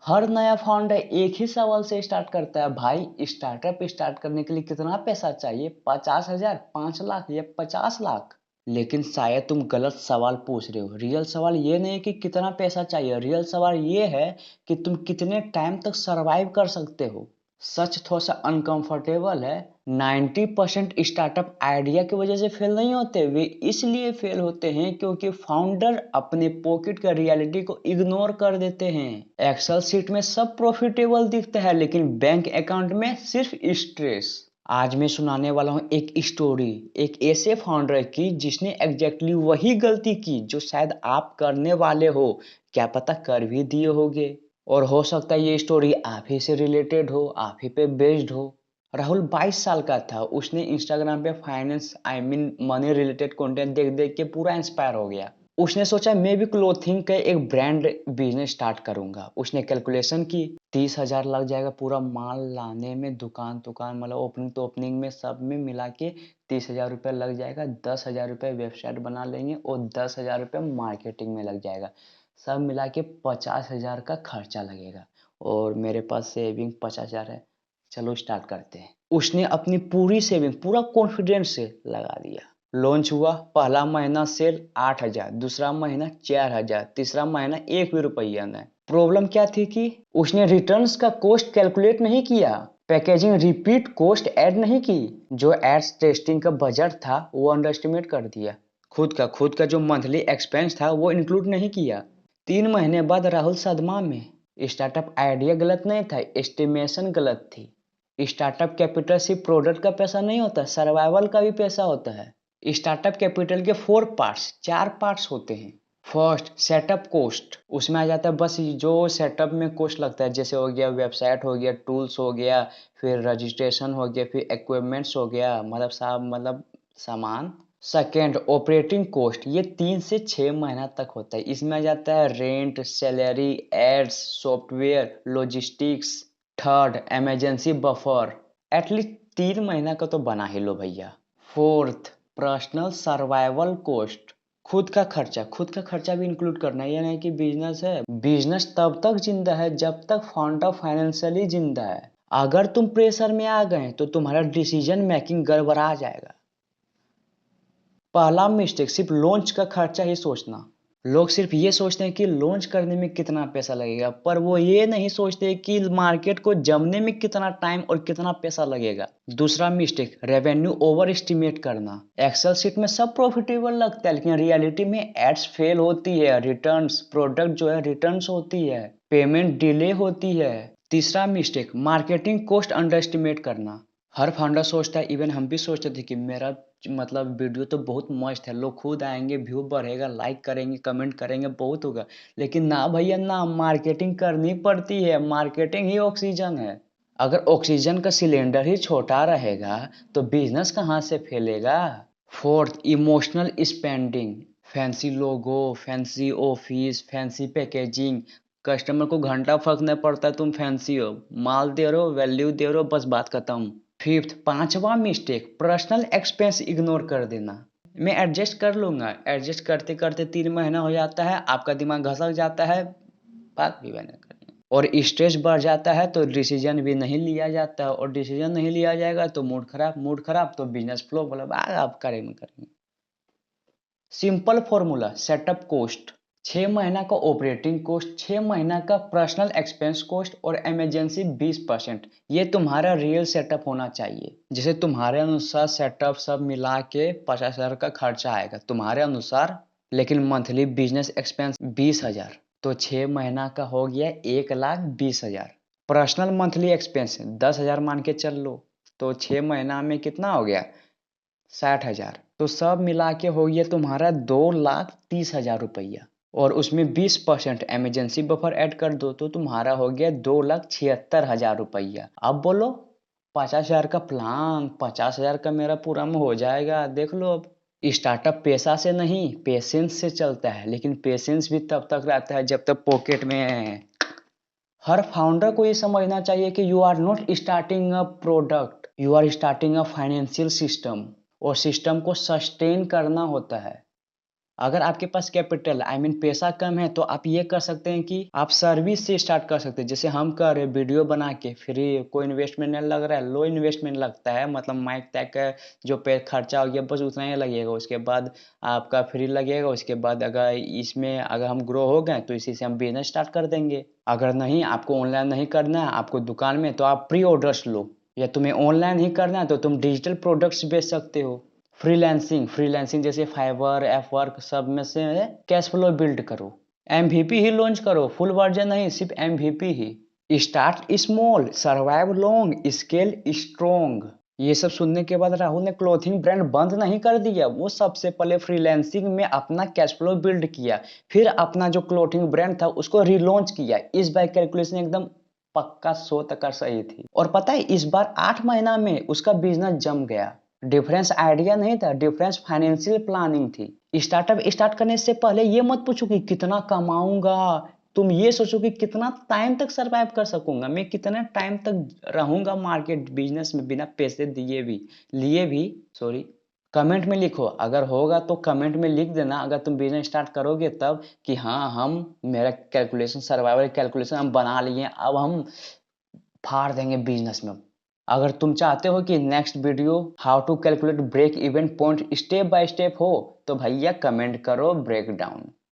हर नया फाउंडर एक ही सवाल से स्टार्ट करता है, भाई स्टार्टअप स्टार्ट करने के लिए कितना पैसा चाहिए? 50,000, 5 लाख या 50 लाख? लेकिन शायद तुम गलत सवाल पूछ रहे हो। रियल सवाल ये नहीं है कि कितना पैसा चाहिए, रियल सवाल ये है कि तुम कितने टाइम तक सरवाइव कर सकते हो। सच थोड़ा सा अनकंफर्टेबल है। 90% स्टार्टअप आइडिया की वजह से फेल नहीं होते, वे इसलिए फेल होते हैं क्योंकि फाउंडर अपने पॉकेट का रियलिटी को इग्नोर कर देते हैं। एक्सेल शीट में सब प्रॉफिटेबल दिखता है, लेकिन बैंक अकाउंट में सिर्फ स्ट्रेस। आज मैं सुनाने वाला हूँ एक स्टोरी, एक ऐसे फाउंडर की जिसने एग्जैक्टली वही गलती की जो शायद आप करने वाले हो, क्या पता कर भी दिए होगे। और हो सकता है ये स्टोरी आप ही से रिलेटेड हो, आप ही पे बेस्ड हो। राहुल 22 साल का था। उसने इंस्टाग्राम पे फाइनेंस मनी रिलेटेड कंटेंट देख देख के पूरा इंस्पायर हो गया। उसने सोचा मैं भी क्लोथिंग का एक ब्रांड बिजनेस स्टार्ट करूंगा। उसने कैलकुलेशन की, 30,000 लग जाएगा पूरा माल लाने में, दुकान दुकान मतलब ओपनिंग तो ओपनिंग में सब में मिला के 30,000 रुपये लग जाएगा। 10,000 रुपये वेबसाइट बना लेंगे और 10,000 रुपये मार्केटिंग में लग जाएगा। सब मिला के 50,000 का खर्चा लगेगा और मेरे पास सेविंग 50,000 है। चलो स्टार्ट करते हैं। उसने अपनी पूरी सेविंग पूरा कॉन्फिडेंस से लगा दिया। लॉन्च हुआ, पहला महीना सेल 8,000, दूसरा महीना 4,000, तीसरा महीना एक भी रुपया नहीं। प्रॉब्लम क्या थी कि उसने रिटर्न्स का कॉस्ट कैलकुलेट नहीं किया, पैकेजिंग रिपीट कॉस्ट ऐड नहीं की, जो एड्स टेस्टिंग का बजट था वो अंडर एस्टिमेट कर दिया। खुद का जो मंथली एक्सपेंस था वो इंक्लूड नहीं किया। 3 महीने बाद राहुल सदमा में। स्टार्टअप आइडिया गलत नहीं था, एस्टिमेशन गलत थी। स्टार्टअप कैपिटल सिर्फ प्रोडक्ट का पैसा नहीं होता, सर्वाइवल का भी पैसा होता है। स्टार्टअप कैपिटल के 4 पार्ट्स होते हैं। First, setup cost. उसमें आ जाता है बस जो सेटअप में कोस्ट लगता है, जैसे हो गया वेबसाइट हो गया, टूल्स हो गया, फिर रजिस्ट्रेशन हो गया, फिर इक्विपमेंट्स हो गया, मतलब सामान। Second, operating cost. ये 3 से 6 महीना तक होता है। इसमें आ जाता है rent, salary, ads, software, logistics. Third, emergency buffer. At least 3 महीना का तो बना ही लो भैया। Fourth, personal survival cost. खुद का खर्चा भी इंक्लूड करना है। ये नहीं कि बिजनेस है, बिजनेस तब तक जिंदा है जब तक फाउंडर फाइनेंशियली जिंदा है। अगर तुम प्रेशर में आ गए तो तुम्हारा डिसीजन मेकिंग गड़बड़ा जाएगा। पहला मिस्टेक, सिर्फ लॉन्च का खर्चा ही सोचना। लोग सिर्फ ये सोचते हैं कि लॉन्च करने में कितना पैसा लगेगा, पर वो ये नहीं सोचते कि मार्केट को जमने में कितना टाइम और कितना पैसा लगेगा। दूसरा मिस्टेक, रेवेन्यू ओवर एस्टिमेट करना। एक्सेल शीट में सब प्रॉफिटेबल लगता है, लेकिन रियलिटी में एड्स फेल होती है, रिटर्न्स प्रोडक्ट जो है रिटर्न्स होती है, पेमेंट डिले होती है। तीसरा mistake, marketing cost under estimate करना। हर फाउंडर सोचता है, इवन हम भी सोचते थे कि मेरा वीडियो तो बहुत मस्त है, लोग खुद आएंगे, व्यू बढ़ेगा, लाइक करेंगे, कमेंट करेंगे, बहुत होगा। लेकिन ना भैया ना, मार्केटिंग करनी पड़ती है। मार्केटिंग ही ऑक्सीजन है। अगर ऑक्सीजन का सिलेंडर ही छोटा रहेगा तो बिजनेस कहाँ से फैलेगा। Fourth, emotional spending. Fancy logo, fancy office, fancy packaging. Customer को घंटा फर्क नहीं पड़ता तुम फैंसी हो, माल दे रहे हो, वैल्यू दे रहे हो, बस बात खत्म। फिफ्थ, पांचवा मिस्टेक, पर्सनल एक्सपेंस इग्नोर कर देना। मैं एडजस्ट कर लूंगा, एडजस्ट करते करते 3 महीना हो जाता है, आपका दिमाग घसक जाता है, बात भी बना करें, और स्ट्रेस बढ़ जाता है तो डिसीजन भी नहीं लिया जाता, और डिसीजन नहीं लिया जाएगा तो मूड खराब तो बिजनेस फ्लो, मतलब आप करेंगे। सिंपल फॉर्मूला, सेटअप कॉस्ट 6 महीना का, ऑपरेटिंग कॉस्ट 6 महीना का, पर्सनल एक्सपेंस कॉस्ट और इमरजेंसी 20%। ये तुम्हारा रियल सेटअप होना चाहिए। जैसे तुम्हारे अनुसार सेटअप सब मिला के 50,000 का खर्चा आएगा तुम्हारे अनुसार, लेकिन मंथली बिजनेस एक्सपेंस 20,000, तो 6 महीना का हो गया 1,20,000। पर्सनल मंथली एक्सपेंस 10,000 मान के चल लो, तो 6 महीना में कितना हो गया? 60,000। तो सब मिला के हो गया तुम्हारा 2,30,000 रुपया, और उसमें 20% इमरजेंसी बफर ऐड कर दो तो तुम्हारा हो गया 2,76,000 रुपया। अब बोलो, 50,000 का प्लान, 50,000 का मेरा पूरा में हो जाएगा। देख लो, अब स्टार्टअप पैसा से नहीं पेशेंस से चलता है, लेकिन पेशेंस भी तब तक रहता है जब तक पॉकेट में है। हर फाउंडर को ये समझना चाहिए कि you are not starting a product, you are starting a financial system, और सिस्टम को सस्टेन करना होता है। अगर आपके पास कैपिटल आई मीन पैसा कम है तो आप ये कर सकते हैं कि आप सर्विस से स्टार्ट कर सकते हैं, जैसे हम कर रहे हैं वीडियो बना के फ्री, कोई इन्वेस्टमेंट नहीं लग रहा है, लो इन्वेस्टमेंट लगता है, मतलब माइक तक का जो पे खर्चा हो गया बस उतना ही लगेगा, उसके बाद आपका फ्री लगेगा, उसके बाद अगर इसमें अगर हम ग्रो हो गए तो इसी से हम बिजनेस स्टार्ट कर देंगे। अगर नहीं आपको ऑनलाइन नहीं करना है आपको दुकान में, तो आप प्री ऑर्डर्स लो, या तुम्हें ऑनलाइन ही करना है तो तुम डिजिटल प्रोडक्ट्स बेच सकते हो। फ्रीलांसिंग फ्रीलांसिंग जैसे फाइवर अपवर्क सब में से कैश फ्लो बिल्ड करो, एमवीपी ही लॉन्च करो, फुल वर्जन नहीं, सिर्फ एमवीपी ही। Start small, survive long, scale strong. ये सब सुनने के बाद राहुल ने क्लोथिंग ब्रांड बंद नहीं कर दिया, वो सबसे पहले फ्रीलांसिंग में अपना कैश फ्लो बिल्ड किया, फिर अपना जो क्लोथिंग ब्रांड था उसको रिलॉन्च किया। इस बार कैलकुलेशन एकदम पक्का 100 टका सही थी, और पता है इस बार 8 महीना में उसका बिजनेस जम गया। डिफरेंस आइडिया नहीं था, डिफरेंस फाइनेंशियल प्लानिंग थी। स्टार्टअप स्टार्ट करने से पहले ये मत पूछो कि कितना कमाऊंगा, तुम ये सोचो कि कितना टाइम तक सरवाइव कर सकूंगा, मैं कितना टाइम तक रहूंगा मार्केट बिजनेस में बिना पैसे दिए भी लिए भी सॉरी। कमेंट में लिखो, अगर होगा तो कमेंट में लिख देना अगर तुम बिजनेस स्टार्ट करोगे तब, कि हाँ हम मेरा कैलकुलेशन सर्वाइवल कैलकुलेशन हम बना लिए, अब हम फाड़ देंगे बिजनेस में। अगर तुम चाहते हो कि next video how to calculate break even point step by step हो, तो भैया कमेंट करो ब्रेक डाउन।